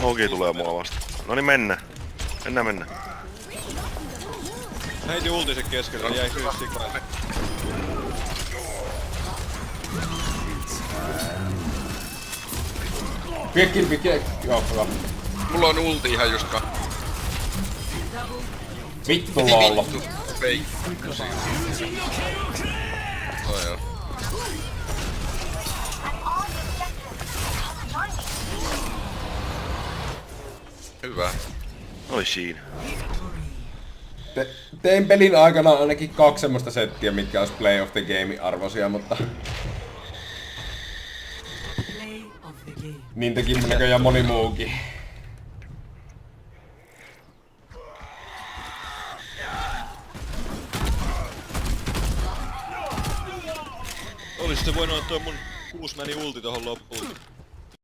Hoki tulee mua vasta. Noniin mennä. Mennä. Heitin ultisen keskellä, jäi syys sikaan. Piekki. Joo, hyvä. Mulla on ulti ihan just Vittu lollo. Fake. Oh joo. Hyvä. Oli siinä. Tein pelin aikana ainakin 2 semmoista settiä, mitkä olisi Play of the Game arvoisia, mutta... Niin teki näköjään moni muukin. Olis se voinut tuo mun 6 meni ulti tohon loppuun.